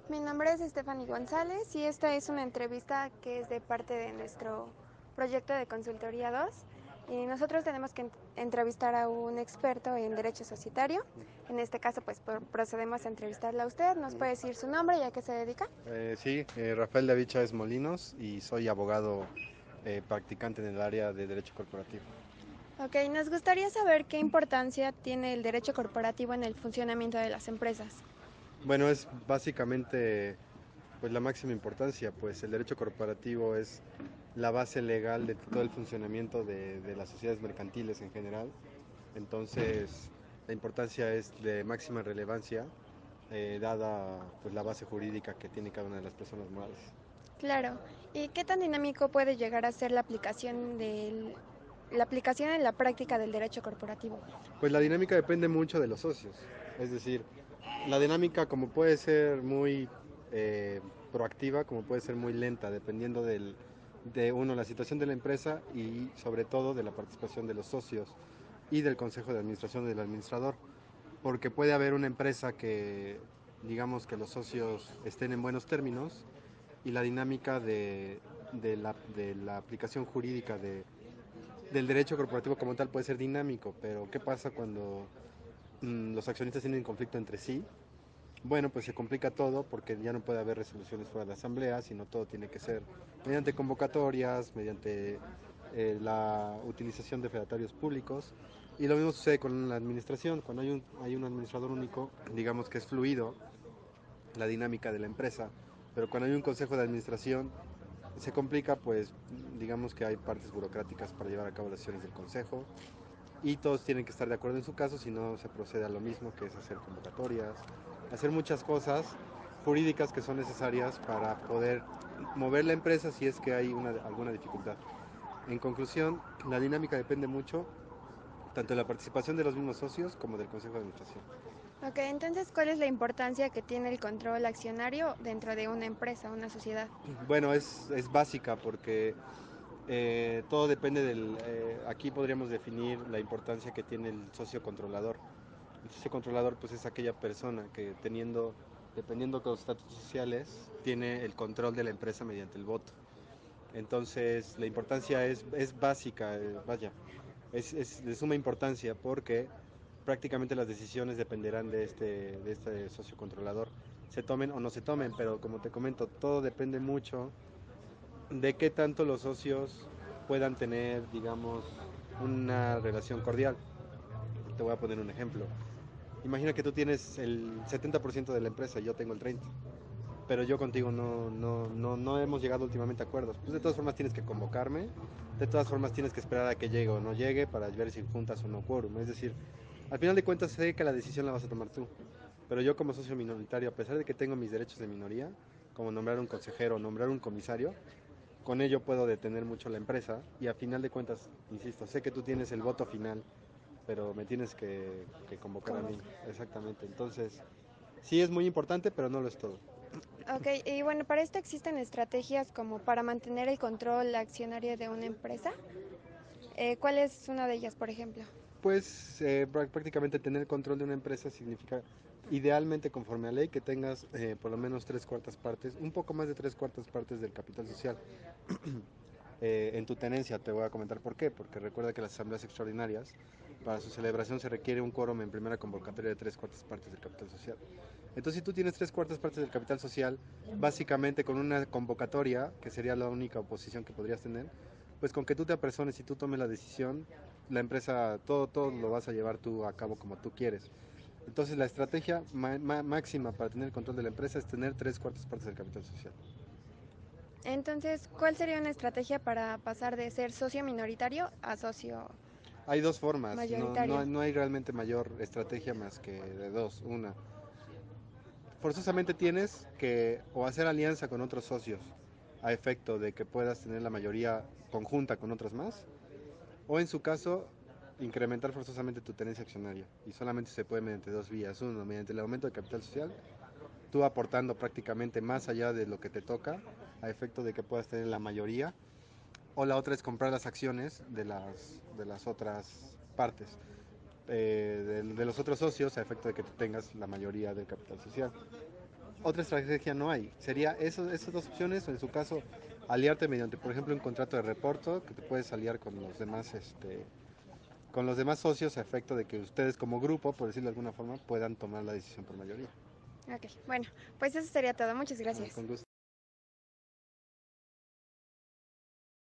Mi nombre es Stephanie González y esta es una entrevista que es de parte de nuestro proyecto de Consultoría 2. Y nosotros tenemos que entrevistar a un experto en derecho societario. En este caso, pues procedemos a entrevistarla a usted. ¿Nos puede decir su nombre y a qué se dedica? Sí, Rafael David Chávez Molinos y soy abogado practicante en el área de derecho corporativo. Ok, nos gustaría saber qué importancia tiene el derecho corporativo en el funcionamiento de las empresas. Bueno, es básicamente pues la máxima importancia, pues el derecho corporativo es la base legal de todo el funcionamiento de las sociedades mercantiles en general. Entonces, la importancia es de máxima relevancia, dada pues la base jurídica que tiene cada una de las personas morales. Claro. ¿Y qué tan dinámico puede llegar a ser la aplicación en la práctica del derecho corporativo? Pues la dinámica depende mucho de los socios, es decir, la dinámica como puede ser muy proactiva, como puede ser muy lenta, dependiendo de uno, la situación de la empresa y sobre todo de la participación de los socios y del consejo de administración del administrador, porque puede haber una empresa que digamos que los socios estén en buenos términos y la dinámica de la aplicación jurídica del derecho corporativo como tal puede ser dinámico, pero ¿qué pasa cuando los accionistas tienen conflicto entre sí? Bueno, pues se complica todo porque ya no puede haber resoluciones fuera de la asamblea, sino todo tiene que ser mediante convocatorias, mediante la utilización de fedatarios públicos. Y lo mismo sucede con la administración. Cuando hay un administrador único, digamos que es fluido la dinámica de la empresa, pero cuando hay un consejo de administración se complica, pues digamos que hay partes burocráticas para llevar a cabo las sesiones del consejo y todos tienen que estar de acuerdo en su caso, si no se procede a lo mismo, que es hacer convocatorias, hacer muchas cosas jurídicas que son necesarias para poder mover la empresa si es que hay alguna dificultad. En conclusión, la dinámica depende mucho tanto de la participación de los mismos socios como del consejo de administración. Ok, entonces, ¿cuál es la importancia que tiene el control accionario dentro de una empresa, una sociedad? Bueno, es básica porque todo depende aquí podríamos definir la importancia que tiene el socio controlador. El socio controlador pues es aquella persona que dependiendo de los estatutos sociales, tiene el control de la empresa mediante el voto. Entonces la importancia es básica, vaya, es de suma importancia porque prácticamente las decisiones dependerán de este socio controlador, se tomen o no se tomen, pero como te comento, todo depende mucho de qué tanto los socios puedan tener, digamos, una relación cordial. Te voy a poner un ejemplo. Imagina que tú tienes el 70% de la empresa y yo tengo el 30%, pero yo contigo no hemos llegado últimamente a acuerdos. Pues de todas formas tienes que convocarme, de todas formas tienes que esperar a que llegue o no llegue para ver si juntas o no quórum. Es decir, al final de cuentas sé que la decisión la vas a tomar tú, pero yo como socio minoritario, a pesar de que tengo mis derechos de minoría, como nombrar un consejero o nombrar un comisario, con ello puedo detener mucho la empresa y a final de cuentas, insisto, sé que tú tienes el voto final, pero me tienes que convocar a mí. Convocar. Exactamente. Entonces, sí es muy importante, pero no lo es todo. Ok, y bueno, para esto existen estrategias como para mantener el control accionario de una empresa. ¿Cuál es una de ellas, por ejemplo? Pues prácticamente tener control de una empresa significa, idealmente conforme a ley, que tengas por lo menos tres cuartas partes, un poco más de tres cuartas partes del capital social en tu tenencia. Te voy a comentar por qué, porque recuerda que las asambleas extraordinarias, para su celebración se requiere un quórum en primera convocatoria de tres cuartas partes del capital social. Entonces, si tú tienes tres cuartas partes del capital social, básicamente con una convocatoria, que sería la única oposición que podrías tener, pues con que tú te apersones y tú tomes la decisión, la empresa, todo lo vas a llevar tú a cabo como tú quieres. Entonces, la estrategia máxima para tener el control de la empresa es tener tres cuartas partes del capital social. Entonces, ¿cuál sería una estrategia para pasar de ser socio minoritario a socio Hay dos formas, no, mayoritario? no, no hay realmente mayor estrategia más que de dos. Una, forzosamente tienes que o hacer alianza con otros socios a efecto de que puedas tener la mayoría conjunta con otros más, o en su caso, incrementar forzosamente tu tenencia accionaria. Y solamente se puede mediante dos vías. Uno, mediante el aumento de capital social, tú aportando prácticamente más allá de lo que te toca, a efecto de que puedas tener la mayoría, o la otra es comprar las acciones de las otras partes, de los otros socios, a efecto de que tú tengas la mayoría del capital social. otra estrategia no hay. Sería esas dos opciones, o en su caso, aliarte mediante, por ejemplo, un contrato de reporto, que te puedes aliar con los demás socios a efecto de que ustedes como grupo, por decirlo de alguna forma, puedan tomar la decisión por mayoría. Ok, bueno, pues eso sería todo. Muchas gracias. Con gusto.